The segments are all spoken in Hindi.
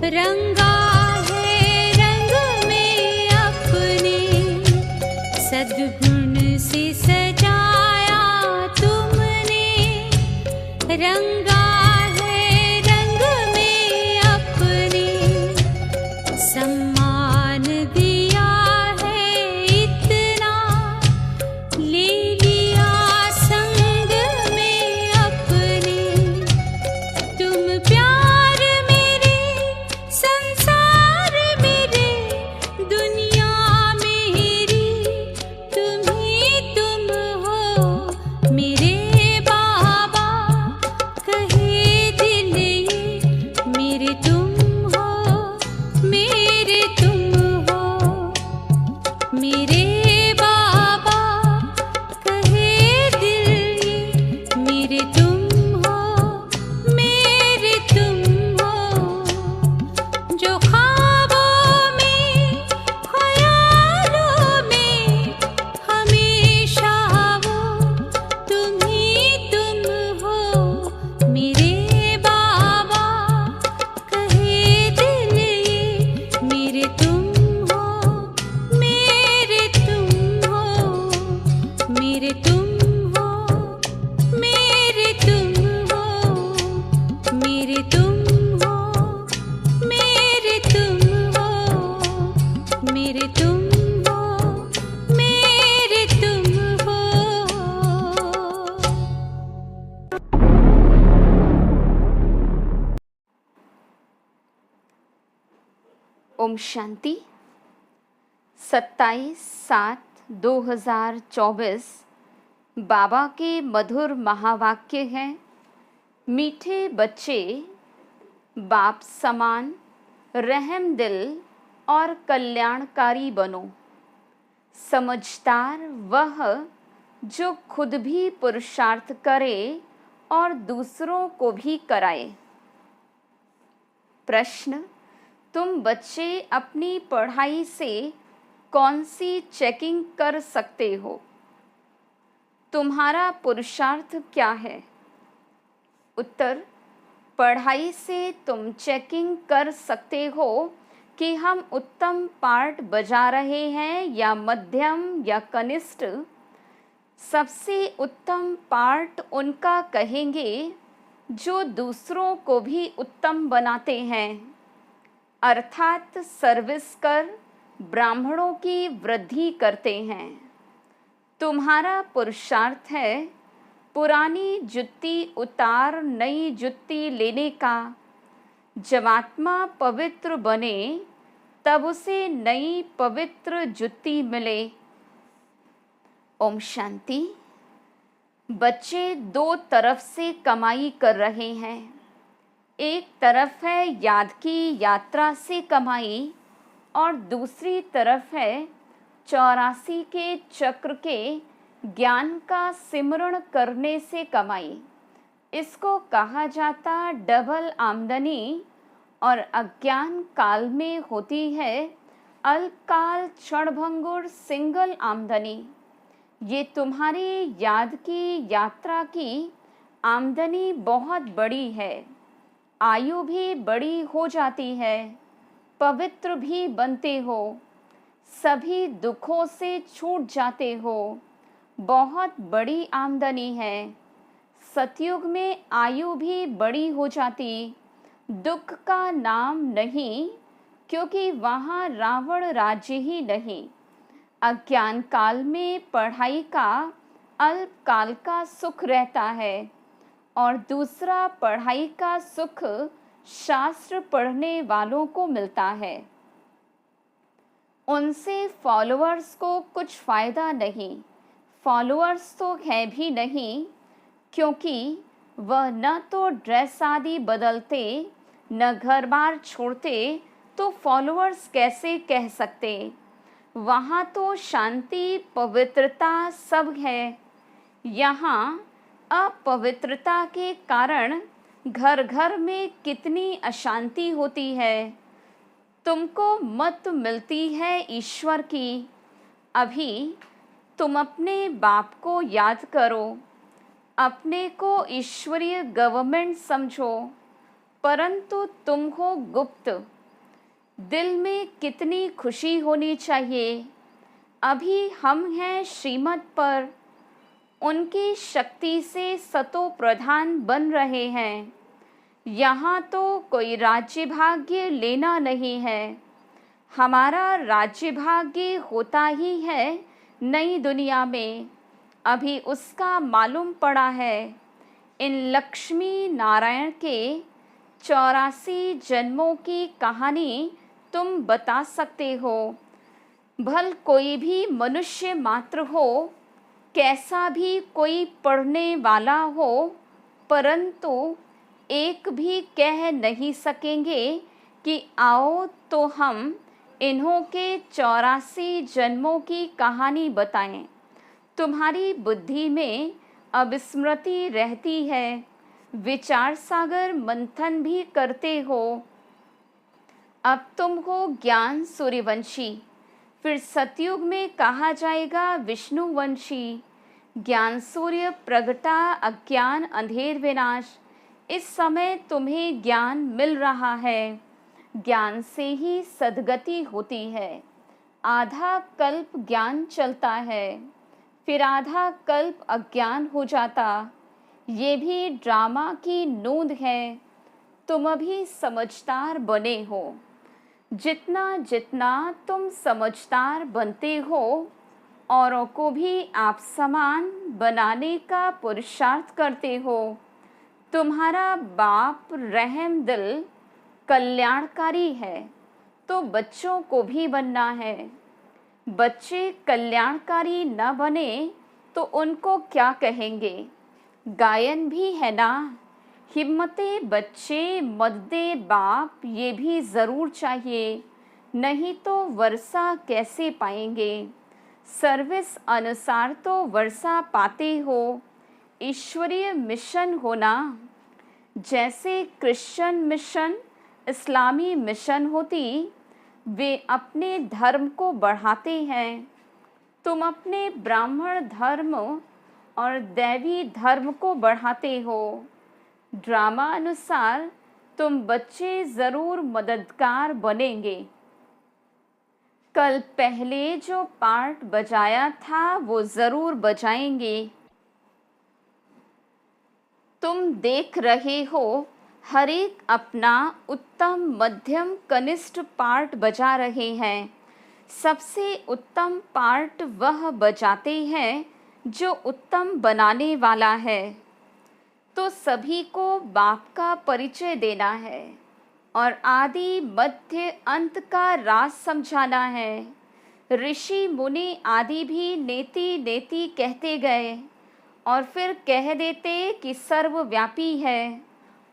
रंगा है रंग में अपने, सद्गुण से सजाया तुमने। रंगा है रंग में अपने, सम्मान दिया है इतना, ले लिया संग में अपने। तुम प्यार मेरे, संसार मेरे, दुनिया मेरी, तुम ही तुम हो मेरे बाबा। कहे दिल ये मेरे तुम हो, मेरे तुम हो मेरे बाबा। कहे दिल ये मेरे तुम हो, मेरे तुम हो। जो ख्वाबों में, ख्यालों में, हमेशा वो तुम ही तुम हो मेरे बाबा। कहे दिल ये मेरे तुम हो, मेरे तुम हो, मेरे तुम हो, मेरे तुम हो, मेरे तुम हो, मेरे तुम हो, मेरे तुम हो, मेरे तुम हो। ओम शांति। 27/7/2024 बाबा के मधुर महावाक्य हैं। मीठे बच्चे, बाप समान रहम दिल और कल्याणकारी बनो। समझदार वह जो खुद भी पुरुषार्थ करे और दूसरों को भी कराए। प्रश्न: तुम बच्चे अपनी पढ़ाई से कौन सी चेकिंग कर सकते हो? तुम्हारा पुरुषार्थ क्या है? उत्तर: पढ़ाई से तुम चेकिंग कर सकते हो कि हम उत्तम पार्ट बजा रहे हैं या मध्यम या कनिष्ठ। सबसे उत्तम पार्ट उनका कहेंगे जो दूसरों को भी उत्तम बनाते हैं, अर्थात सर्विस कर ब्राह्मणों की वृद्धि करते हैं। तुम्हारा पुरुषार्थ है पुरानी जुत्ती उतार नई जुत्ती लेने का। जब आत्मा पवित्र बने तब उसे नई पवित्र जुत्ती मिले। ओम शांति। बच्चे दो तरफ से कमाई कर रहे हैं। एक तरफ है याद की यात्रा से कमाई और दूसरी तरफ है 84 के चक्र के ज्ञान का सिमरण करने से कमाई। इसको कहा जाता डबल आमदनी और अज्ञान काल में होती है अल्पकाल क्षणभंगुर सिंगल आमदनी। ये तुम्हारी याद की यात्रा की आमदनी बहुत बड़ी है। आयु भी बड़ी हो जाती है, पवित्र भी बनते हो, सभी दुखों से छूट जाते हो। बहुत बड़ी आमदनी है। सतयुग में आयु भी बड़ी हो जाती, दुख का नाम नहीं, क्योंकि वहाँ रावण राज्य ही नहीं। अज्ञान काल में पढ़ाई का अल्पकाल का सुख रहता है और दूसरा पढ़ाई का सुख शास्त्र पढ़ने वालों को मिलता है। उनसे फॉलोअर्स को कुछ फ़ायदा नहीं। फॉलोअर्स तो है भी नहीं, क्योंकि वह न तो ड्रेस आदि बदलते न घर बार छोड़ते, तो फॉलोअर्स कैसे कह सकते? वहाँ तो शांति पवित्रता सब है। यहाँ अपवित्रता के कारण घर घर में कितनी अशांति होती है। तुमको मत मिलती है ईश्वर की। अभी तुम अपने बाप को याद करो, अपने को ईश्वरीय गवर्नमेंट समझो, परंतु तुम हो गुप्त, दिल में कितनी खुशी होनी चाहिए। अभी हम हैं श्रीमत पर, उनकी शक्ति से सतो प्रधान बन रहे हैं। यहाँ तो कोई राज्य भाग्य लेना नहीं है, हमारा राज्य भाग्य होता ही है नई दुनिया में। अभी उसका मालूम पड़ा है। इन लक्ष्मी नारायण के 84 जन्मों की कहानी तुम बता सकते हो। भल कोई भी मनुष्य मात्र हो, कैसा भी कोई पढ़ने वाला हो, परंतु एक भी कह नहीं सकेंगे कि आओ तो हम इन्हों के 84 जन्मों की कहानी बताएं। तुम्हारी बुद्धि में अब स्मृति रहती है, विचार सागर मंथन भी करते हो। अब तुम हो ज्ञान सूर्यवंशी, फिर सतयुग में कहा जाएगा विष्णुवंशी। ज्ञान सूर्य प्रगटा, अज्ञान अंधेर विनाश। इस समय तुम्हें ज्ञान मिल रहा है, ज्ञान से ही सद्गति होती है। आधा कल्प ज्ञान चलता है, फिर आधा कल्प अज्ञान हो जाता। ये भी ड्रामा की नोंद है। तुम अभी समझदार बने हो। जितना जितना तुम समझदार बनते हो, औरों को भी आप समान बनाने का पुरुषार्थ करते हो। तुम्हारा बाप रहम दिल कल्याणकारी है, तो बच्चों को भी बनना है। बच्चे कल्याणकारी न बने तो उनको क्या कहेंगे? गायन भी है ना, हिम्मते बच्चे मददे बाप, ये भी ज़रूर चाहिए, नहीं तो वर्षा कैसे पाएंगे? सर्विस अनुसार तो वर्षा पाते हो। ईश्वरीय मिशन होना, जैसे क्रिश्चियन मिशन, इस्लामी मिशन होती, वे अपने धर्म को बढ़ाते हैं। तुम अपने ब्राह्मण धर्म और दैवी धर्म को बढ़ाते हो। ड्रामा अनुसार तुम बच्चे ज़रूर मददगार बनेंगे। कल पहले जो पार्ट बजाया था वो ज़रूर बजाएंगे। तुम देख रहे हो हर एक अपना उत्तम मध्यम कनिष्ठ पार्ट बजा रहे हैं। सबसे उत्तम पार्ट वह बजाते हैं जो उत्तम बनाने वाला है। तो सभी को बाप का परिचय देना है और आदि मध्य अंत का राज समझाना है। ऋषि मुनि आदि भी नेति नेति कहते गए और फिर कह देते कि सर्वव्यापी है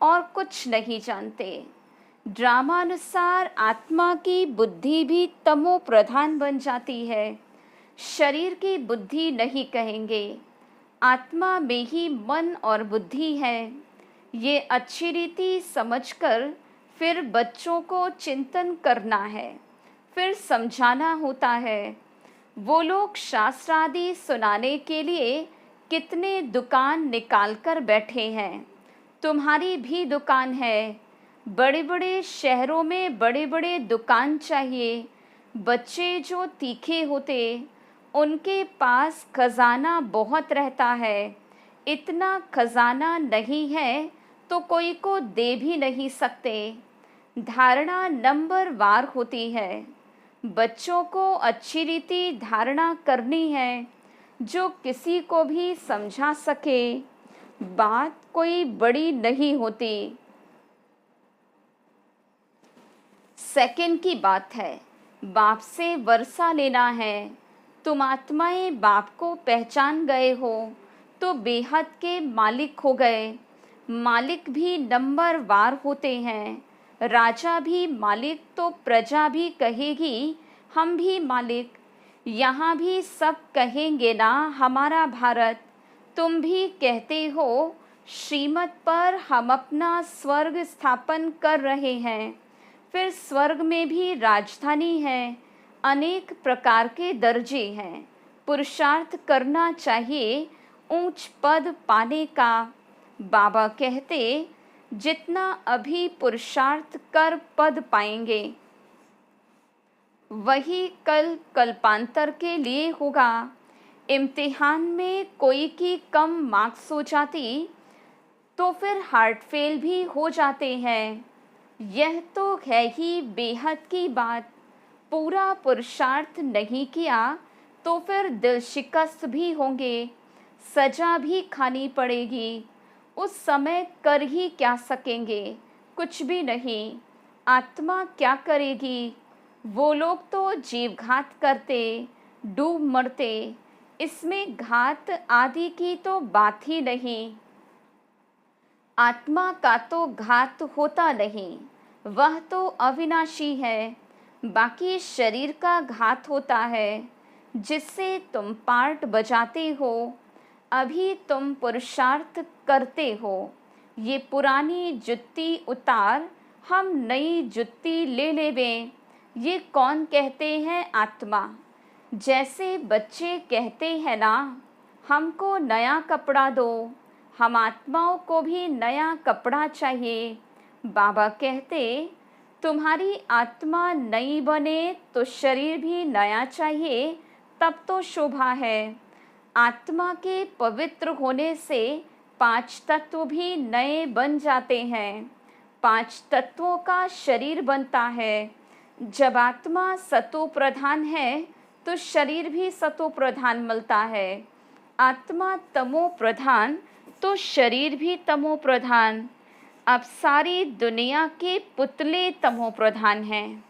और कुछ नहीं जानते। ड्रामानुसार आत्मा की बुद्धि भी तमो प्रधान बन जाती है। शरीर की बुद्धि नहीं कहेंगे, आत्मा में ही मन और बुद्धि है। ये अच्छी रीति समझकर फिर बच्चों को चिंतन करना है, फिर समझाना होता है। वो लोग शास्त्र आदि सुनाने के लिए कितने दुकान निकाल कर बैठे हैं। तुम्हारी भी दुकान है। बड़े बड़े शहरों में बड़े बड़े दुकान चाहिए। बच्चे जो तीखे होते, उनके पास खजाना बहुत रहता है। इतना खजाना नहीं है तो कोई को दे भी नहीं सकते। धारणा नंबर वार होती है। बच्चों को अच्छी रीति धारणा करनी है, जो किसी को भी समझा सके। बात कोई बड़ी नहीं होती। सेकंड की बात है, बाप से वर्षा लेना है। तुम आत्माएं बाप को पहचान गए हो तो बेहद के मालिक हो गए। मालिक भी नंबर वार होते हैं। राजा भी मालिक तो प्रजा भी कहेगी हम भी मालिक। यहाँ भी सब कहेंगे ना हमारा भारत। तुम भी कहते हो श्रीमत पर हम अपना स्वर्ग स्थापन कर रहे हैं। फिर स्वर्ग में भी राजधानी है, अनेक प्रकार के दर्जे हैं। पुरुषार्थ करना चाहिए ऊंच पद पाने का। बाबा कहते जितना अभी पुरुषार्थ कर पद पाएंगे। वही कल कल्पांतर के लिए होगा। इम्तिहान में कोई की कम मार्क्स हो जाती तो फिर हार्ट फेल भी हो जाते हैं। यह तो है ही बेहद की बात। पूरा पुरुषार्थ नहीं किया तो फिर दिल शिकस्त भी होंगे, सजा भी खानी पड़ेगी। उस समय कर ही क्या सकेंगे? कुछ भी नहीं। आत्मा क्या करेगी? वो लोग तो जीवघात करते, डूब मरते। इसमें घात आदि की तो बात ही नहीं। आत्मा का तो घात होता नहीं, वह तो अविनाशी है। बाकी शरीर का घात होता है, जिससे तुम पार्ट बजाते हो। अभी तुम पुरुषार्थ करते हो। ये पुरानी जुत्ती उतार, हम नई जुत्ती ले लेवें। ये कौन कहते हैं आत्मा? जैसे बच्चे कहते हैं ना, हमको नया कपड़ा दो। हम आत्माओं को भी नया कपड़ा चाहिए। बाबा कहते, तुम्हारी आत्मा नई बने तो शरीर भी नया चाहिए, तब तो शोभा है। आत्मा के पवित्र होने से 5 तत्व भी नए बन जाते हैं। 5 तत्वों का शरीर बनता है। जब आत्मा सतो प्रधान है तो शरीर भी सतो प्रधान मिलता है। आत्मा तमो प्रधान तो शरीर भी तमो प्रधान। अब सारी दुनिया के पुतले तमो प्रधान हैं।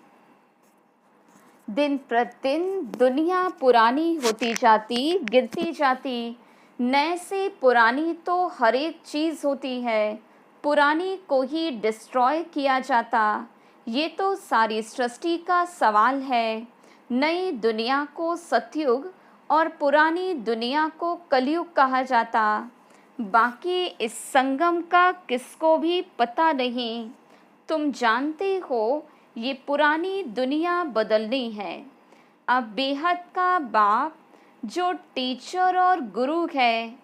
दिन प्रतिदिन दुनिया पुरानी होती जाती, गिरती जाती। नए से पुरानी तो हर एक चीज़ होती है, पुरानी को ही डिस्ट्रॉय किया जाता। ये तो सारी सृष्टि का सवाल है। नई दुनिया को सतयुग और पुरानी दुनिया को कलयुग कहा जाता। बाकी इस संगम का किसको भी पता नहीं। तुम जानते हो ये पुरानी दुनिया बदलनी है। अब बेहद का बाप जो टीचर और गुरु है,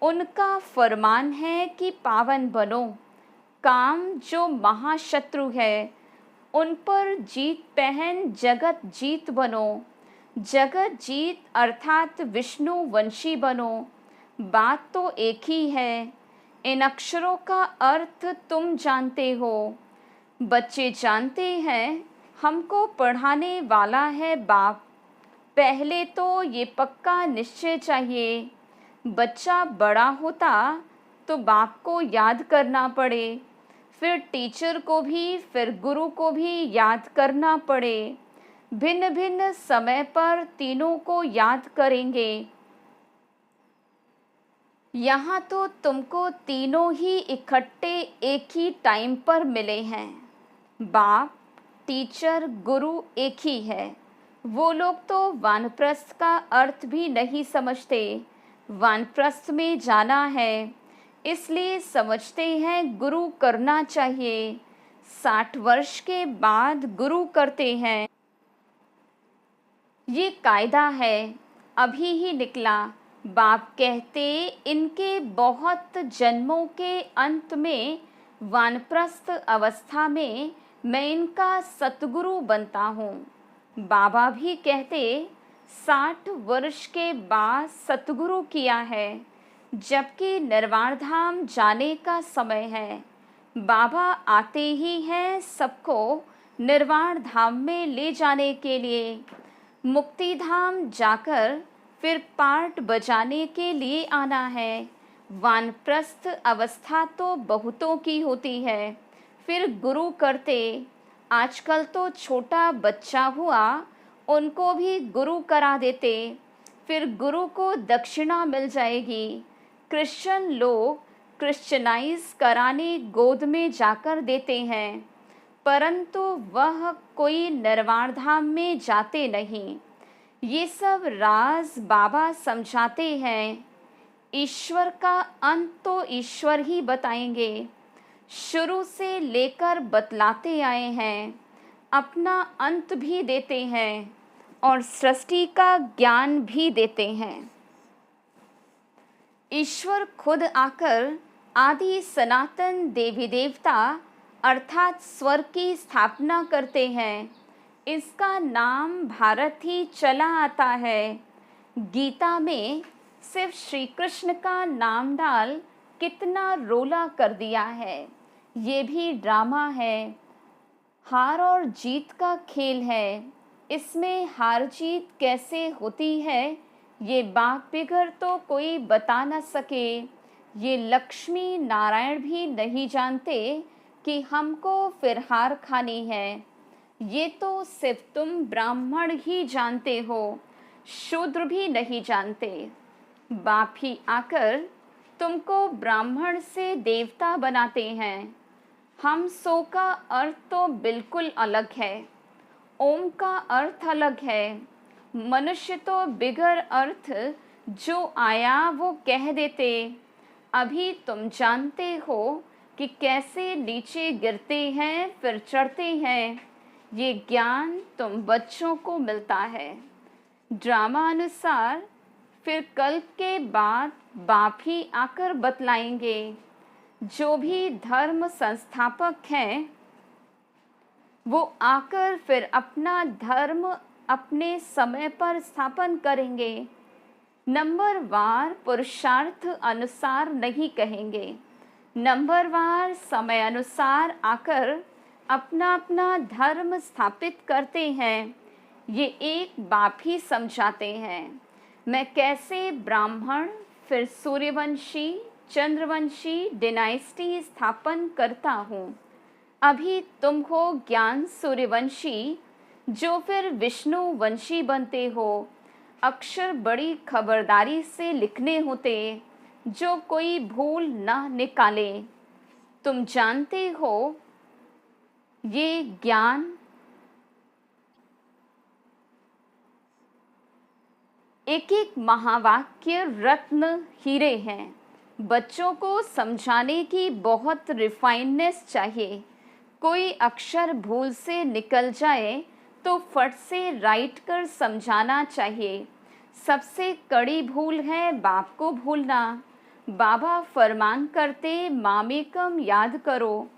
उनका फरमान है कि पावन बनो। काम जो महाशत्रु है, उन पर जीत पहन जगत जीत बनो। जगत जीत अर्थात विष्णु वंशी बनो। बात तो एक ही है। इन अक्षरों का अर्थ तुम जानते हो। बच्चे जानते हैं हमको पढ़ाने वाला है बाप। पहले तो ये पक्का निश्चय चाहिए। बच्चा बड़ा होता तो बाप को याद करना पड़े, फिर टीचर को भी, फिर गुरु को भी याद करना पड़े। भिन्न भिन्न समय पर तीनों को याद करेंगे। यहाँ तो तुमको तीनों ही इकट्ठे एक ही टाइम पर मिले हैं। बाप, टीचर, गुरु एक ही है। वो लोग तो वानप्रस्थ का अर्थ भी नहीं समझते। वानप्रस्थ में जाना है, इसलिए समझते हैं गुरु करना चाहिए। 60 वर्ष के बाद गुरु करते हैं। ये कायदा है, अभी ही निकला। बाप कहते, इनके बहुत जन्मों के अंत में वानप्रस्थ अवस्था में मैं इनका सतगुरु बनता हूँ। बाबा भी कहते 60 वर्ष के बाद सतगुरु किया है, जबकि निर्वाण धाम जाने का समय है। बाबा आते ही हैं सबको निर्वाण धाम में ले जाने के लिए। मुक्ति धाम जाकर फिर पार्ट बजाने के लिए आना है। वानप्रस्थ अवस्था तो बहुतों की होती है, फिर गुरु करते। आजकल तो छोटा बच्चा हुआ, उनको भी गुरु करा देते, फिर गुरु को दक्षिणा मिल जाएगी। क्रिश्चियन लोग क्रिश्चियनाइज कराने गोद में जाकर देते हैं, परंतु वह कोई निर्वाण धाम में जाते नहीं। ये सब राज बाबा समझाते हैं। ईश्वर का अंत तो ईश्वर ही बताएंगे। शुरू से लेकर बतलाते आए हैं, अपना अंत भी देते हैं और सृष्टि का ज्ञान भी देते हैं। ईश्वर खुद आकर आदि सनातन देवी देवता अर्थात स्वर्ग की स्थापना करते हैं। इसका नाम भारत ही चला आता है। गीता में सिर्फ श्री कृष्ण का नाम डाल कितना रोला कर दिया है। ये भी ड्रामा है, हार और जीत का खेल है। इसमें हार जीत कैसे होती है ये बाप बिगड़ तो कोई बता न सके। ये लक्ष्मी नारायण भी नहीं जानते कि हमको फिर हार खानी है। ये तो सिर्फ तुम ब्राह्मण ही जानते हो, शूद्र भी नहीं जानते। बाप ही आकर तुमको ब्राह्मण से देवता बनाते हैं। हम सो का अर्थ तो बिल्कुल अलग है, ओम का अर्थ अलग है। मनुष्य तो बिगर अर्थ जो आया वो कह देते। अभी तुम जानते हो कि कैसे नीचे गिरते हैं फिर चढ़ते हैं। ये ज्ञान तुम बच्चों को मिलता है। ड्रामा अनुसार फिर कल के बाद बाप ही आकर बतलाएंगे। जो भी धर्म संस्थापक हैं वो आकर फिर अपना धर्म अपने समय पर स्थापन करेंगे। नंबरवार पुरुषार्थ अनुसार नहीं कहेंगे, नंबरवार समय अनुसार आकर अपना अपना धर्म स्थापित करते हैं। ये एक बाप ही समझाते हैं। मैं कैसे ब्राह्मण फिर सूर्यवंशी चंद्रवंशी डिनाइस्टी स्थापन करता हूँ। अभी तुम हो ज्ञान सूर्यवंशी जो फिर विष्णु वंशी बनते हो। अक्षर बड़ी खबरदारी से लिखने होते जो कोई भूल ना निकाले। तुम जानते हो ये ज्ञान एक एक महावाक्य रत्न हीरे हैं। बच्चों को समझाने की बहुत रिफाइननेस चाहिए। कोई अक्षर भूल से निकल जाए तो फट से राइट कर समझाना चाहिए। सबसे कड़ी भूल है बाप को भूलना। बाबा फरमान करते मामेकम याद करो,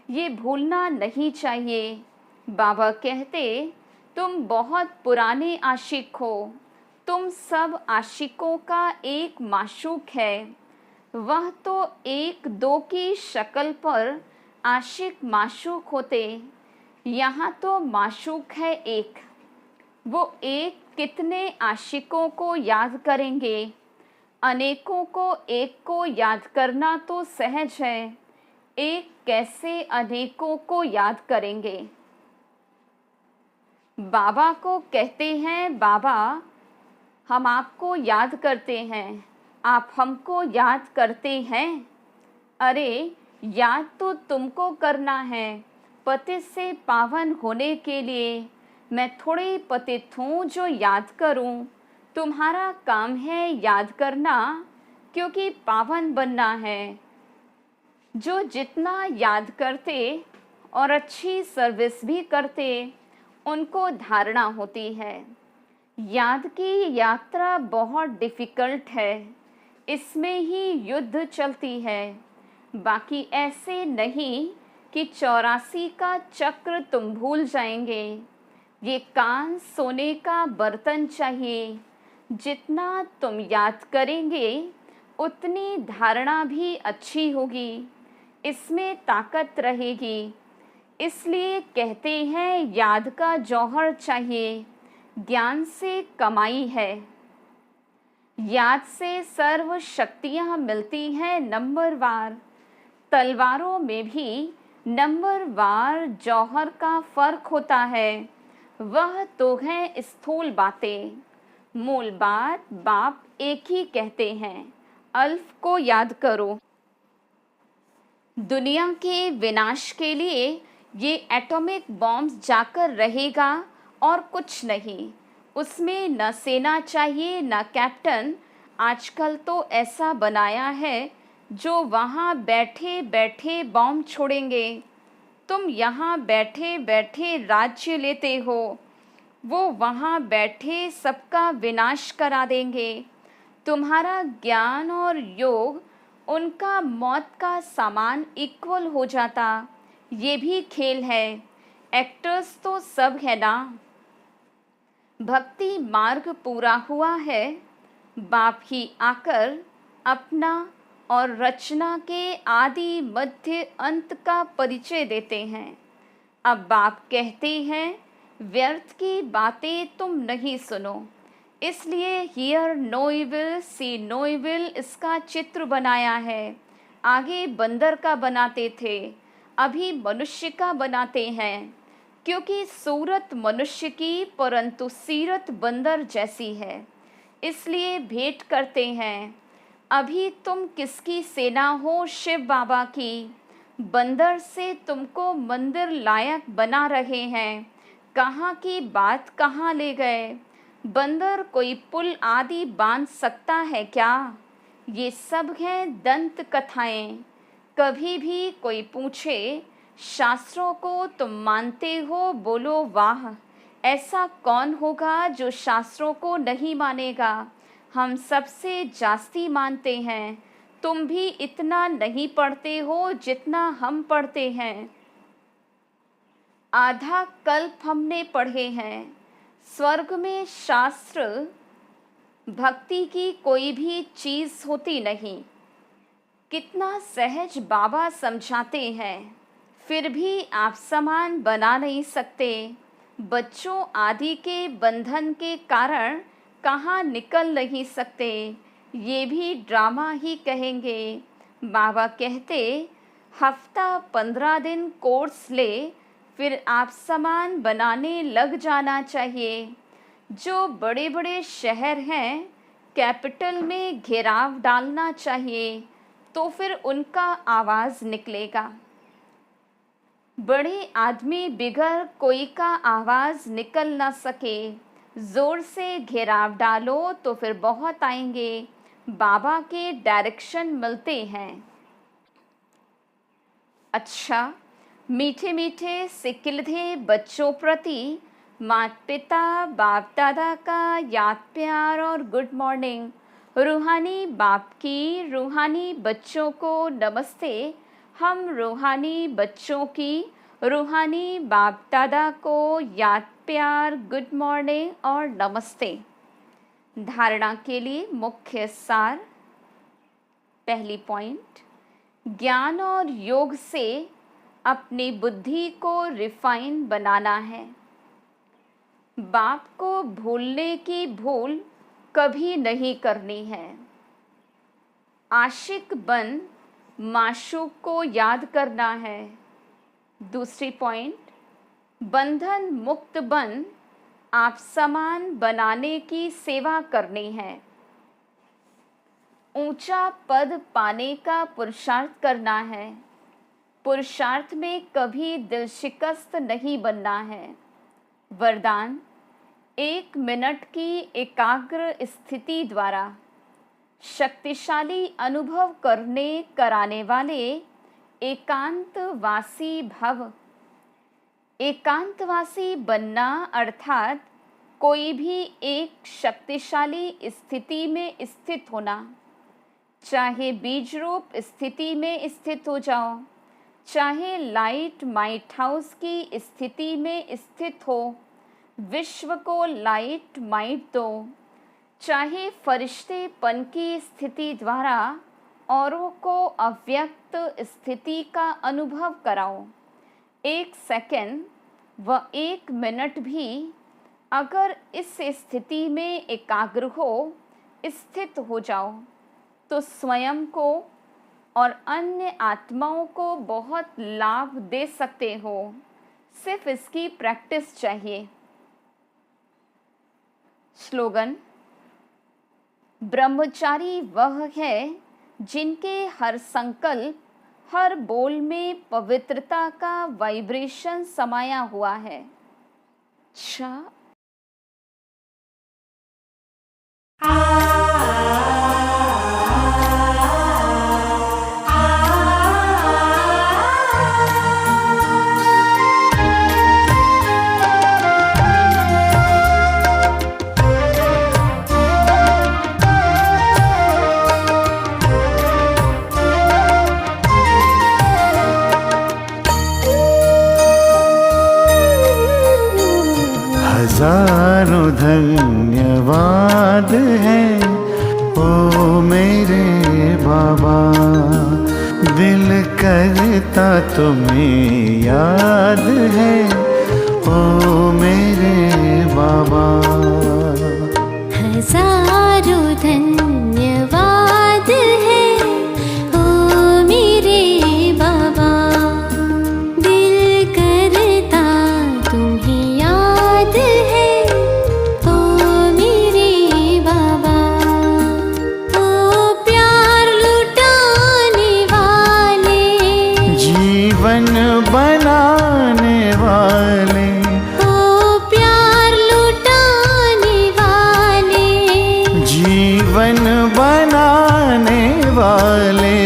ये भूलना नहीं चाहिए। बाबा कहते तुम बहुत पुराने आशिक हो, तुम सब आशिकों का एक माशूक है। वह तो एक दो की शक्ल पर आशिक माशूक होते, यहाँ तो माशूक है एक। वो एक कितने आशिकों को याद करेंगे। अनेकों को एक को याद करना तो सहज है, एक कैसे अनेकों को याद करेंगे। बाबा को कहते हैं बाबा हम आपको याद करते हैं, आप हमको याद करते हैं। अरे याद तो तुमको करना है पतित से पावन होने के लिए। मैं थोड़ी पतित हूँ जो याद करूँ। तुम्हारा काम है याद करना क्योंकि पावन बनना है। जो जितना याद करते और अच्छी सर्विस भी करते उनको धारणा होती है। याद की यात्रा बहुत डिफ़िकल्ट है, इसमें ही युद्ध चलती है। बाकी ऐसे नहीं कि 84 का चक्र तुम भूल जाएंगे। ये कान सोने का बर्तन चाहिए। जितना तुम याद करेंगे उतनी धारणा भी अच्छी होगी, इसमें ताकत रहेगी। इसलिए कहते हैं याद का जौहर चाहिए, ज्ञान से कमाई है। याद से सर्व शक्तियाँ मिलती हैं नंबरवार। तलवारों में भी नंबरवार जौहर का फ़र्क होता है। वह तो है स्थूल बातें, मूल बात बाप एक ही कहते हैं। अल्फ को याद करो। दुनिया के विनाश के लिए ये एटॉमिक बॉम्ब्स जाकर रहेगा और कुछ नहीं। उसमें न सेना चाहिए न कैप्टन। आजकल तो ऐसा बनाया है जो वहाँ बैठे बैठे बॉम्ब छोड़ेंगे। तुम यहाँ बैठे बैठे राज्य लेते हो, वो वहाँ बैठे सबका विनाश करा देंगे। तुम्हारा ज्ञान और योग उनका मौत का सामान इक्वल हो जाता। ये भी खेल है। एक्टर्स तो सब है ना। भक्ति मार्ग पूरा हुआ है, बाप ही आकर अपना और रचना के आदि मध्य अंत का परिचय देते हैं। अब बाप कहते हैं व्यर्थ की बातें तुम नहीं सुनो, इसलिए hear no evil see no evil इसका चित्र बनाया है। आगे बंदर का बनाते थे, अभी मनुष्य का बनाते हैं, क्योंकि सूरत मनुष्य की परंतु सीरत बंदर जैसी है, इसलिए भेंट करते हैं। अभी तुम किसकी सेना हो? शिव बाबा की। बंदर से तुमको मंदिर लायक बना रहे हैं, कहाँ की बात कहाँ ले गए। बंदर कोई पुल आदि बांध सकता है क्या? ये सब हैं दंत कथाएं। कभी भी कोई पूछे शास्त्रों को तुम मानते हो, बोलो वाह। ऐसा कौन होगा जो शास्त्रों को नहीं मानेगा? हम सबसे जास्ती मानते हैं। तुम भी इतना नहीं पढ़ते हो जितना हम पढ़ते हैं। आधा कल्प हमने पढ़े हैं। स्वर्ग में शास्त्र भक्ति की कोई भी चीज़ होती नहीं। कितना सहज बाबा समझाते हैं, फिर भी आप समान बना नहीं सकते। बच्चों आदि के बंधन के कारण कहाँ निकल नहीं सकते, ये भी ड्रामा ही कहेंगे। बाबा कहते हफ्ता 15 दिन कोर्स ले, फिर आप समान बनाने लग जाना चाहिए। जो बड़े बड़े शहर हैं, कैपिटल में घेराव डालना चाहिए, तो फिर उनका आवाज़ निकलेगा। बड़े आदमी बिगर कोई का आवाज़ निकल ना सके। ज़ोर से घेराव डालो तो फिर बहुत आएंगे। बाबा के डायरेक्शन मिलते हैं। अच्छा, मीठे मीठे सिकिलधे बच्चों प्रति माता पिता बाप दादा का याद प्यार और गुड मॉर्निंग। रूहानी बाप की रूहानी बच्चों को नमस्ते। हम रूहानी बच्चों की रूहानी बाप दादा को याद प्यार, गुड मॉर्निंग और नमस्ते। धारणा के लिए मुख्य सार। पहली पॉइंट, ज्ञान और योग से अपनी बुद्धि को रिफाइन बनाना है। बाप को भूलने की भूल कभी नहीं करनी है। आशिक बन माशूक को याद करना है। दूसरी पॉइंट, बंधन मुक्त बन आप समान बनाने की सेवा करनी है। ऊंचा पद पाने का पुरुषार्थ करना है। पुरुषार्थ में कभी दिल शिकस्त नहीं बनना है। वरदान, 1 मिनट की एकाग्र स्थिति द्वारा शक्तिशाली अनुभव कराने वाले एकांतवासी भव। एकांतवासी बनना अर्थात कोई भी एक शक्तिशाली स्थिति में स्थित होना। चाहे बीज रूप स्थिति में स्थित हो जाओ, चाहे लाइट माइट हाउस की स्थिति में स्थित हो, विश्व को लाइट माइट दो। चाहे फरिश्तेपन की स्थिति द्वारा औरों को अव्यक्त स्थिति का अनुभव कराओ। 1 सेकंड व 1 मिनट भी अगर इस स्थिति में एकाग्र हो, स्थित हो जाओ, तो स्वयं को और अन्य आत्माओं को बहुत लाभ दे सकते हो। सिर्फ इसकी प्रैक्टिस चाहिए। स्लोगन, ब्रह्मचारी वह है जिनके हर संकल्प, हर बोल में पवित्रता का वाइब्रेशन समाया हुआ है। अच्छा, हजारों धन्यवाद है ओ मेरे बाबा, दिल करता तुम्हें याद है ओ मेरे बाबा। हजारों धन्यवाद है ओ मेरे बाबा, दिल करता तुम्हें याद है ओ मेरे बाबा। ओ प्यार लुटाने वाले, जीवन बनाने वाले, ओ प्यार लुटाने वाले, जीवन बनाने वाले,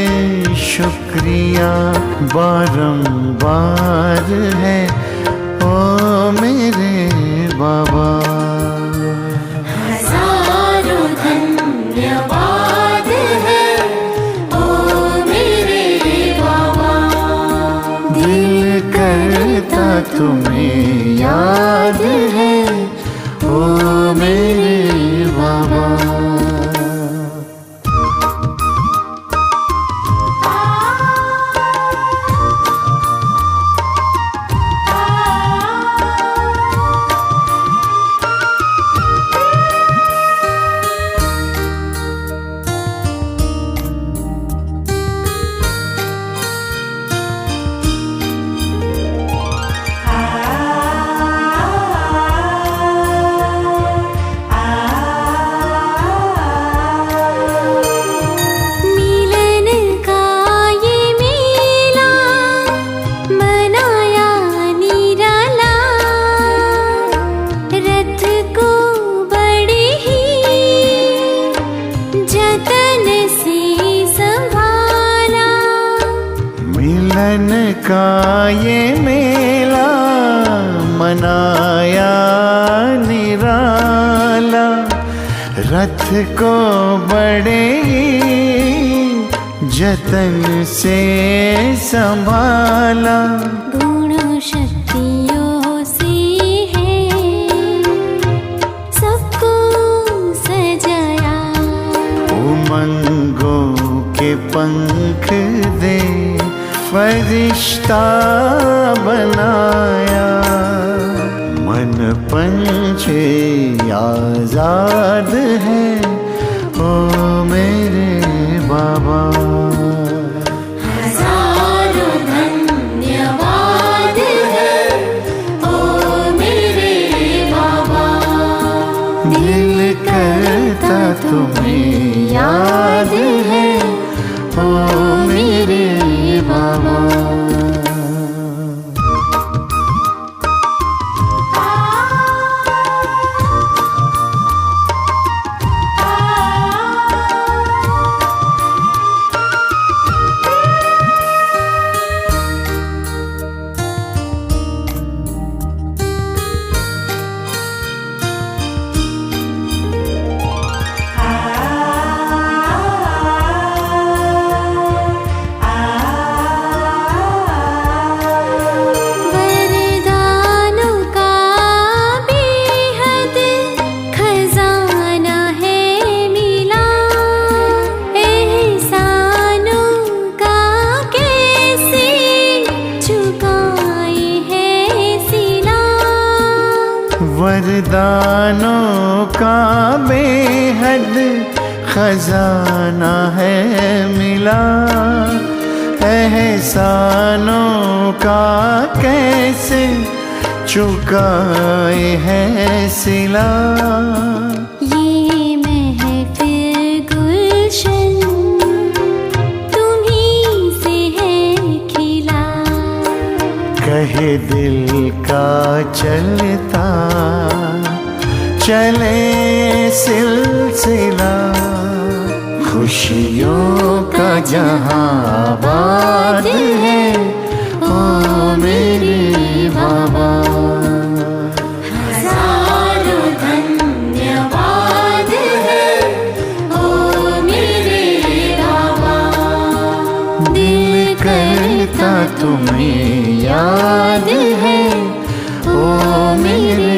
शुक्रिया बारंबार है ओ मेरे बाबा। हजारों धन्यवाद है ओ मेरे बाबा, दिल करता तुम्हें याद है ओ मेरे बाबा। मिलन का ये मेला मनाया निराला, रथ को बड़े ही जतन से संभाला। मिलन का ये मेला मनाया निराला, रथ को बड़े जतन से संभाला। गुणों शक्तियों से है सबको सजाया, उमंगों के पंख दे फरिश्ता बनाया। मन पंछी आजाद है ओ मेरे बाबा। हजारों धन्यवाद है ओ मेरे बाबा, दिल करता तुम्हें याद है ओ मेरे बाबा। वरदानों का बेहद खजाना है मिला, एहसानों का कैसे चुकाए है सिला। वरदानों का बेहद खजाना है मिला, एहसानों का कैसे चुकाए है सिला। ये महफिल गुलशन तुम्हीं से है खिला, कहे दिल का चलता चले सिलसिला, खुशियों का जहां आबाद है ओ मेरे बाबा। हजारों धन्यवाद है ओ मेरे बाबा, दिल करता तुम्हें याद है ओ मेरे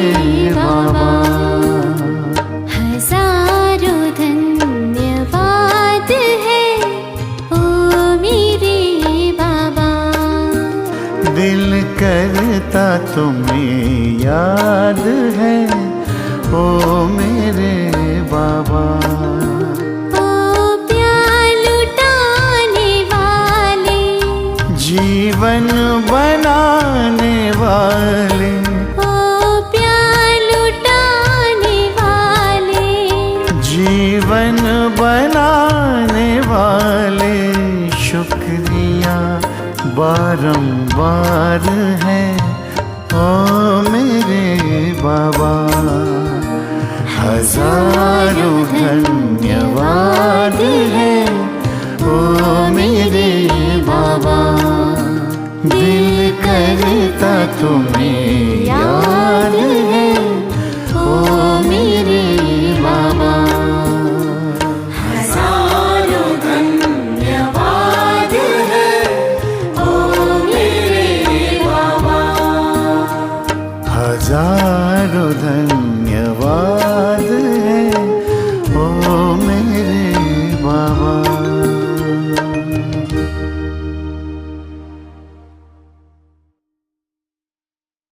बाबा। धन्यवाद है ओ मेरे बाबा। ओ प्यार लुटाने वाले, जीवन बनाने वाले, ओ प्यार लुटाने वाले, जीवन बनाने वाले, शुक्रिया बारंबार है ओ मेरे बाबा। हजारों धन्यवाद है ओ मेरे बाबा। दिल करता तुम्हें याद है ओ मेरे बाबा। हजारों धन्यवाद है ओ मेरे बाबा। हजारों धन्यवाद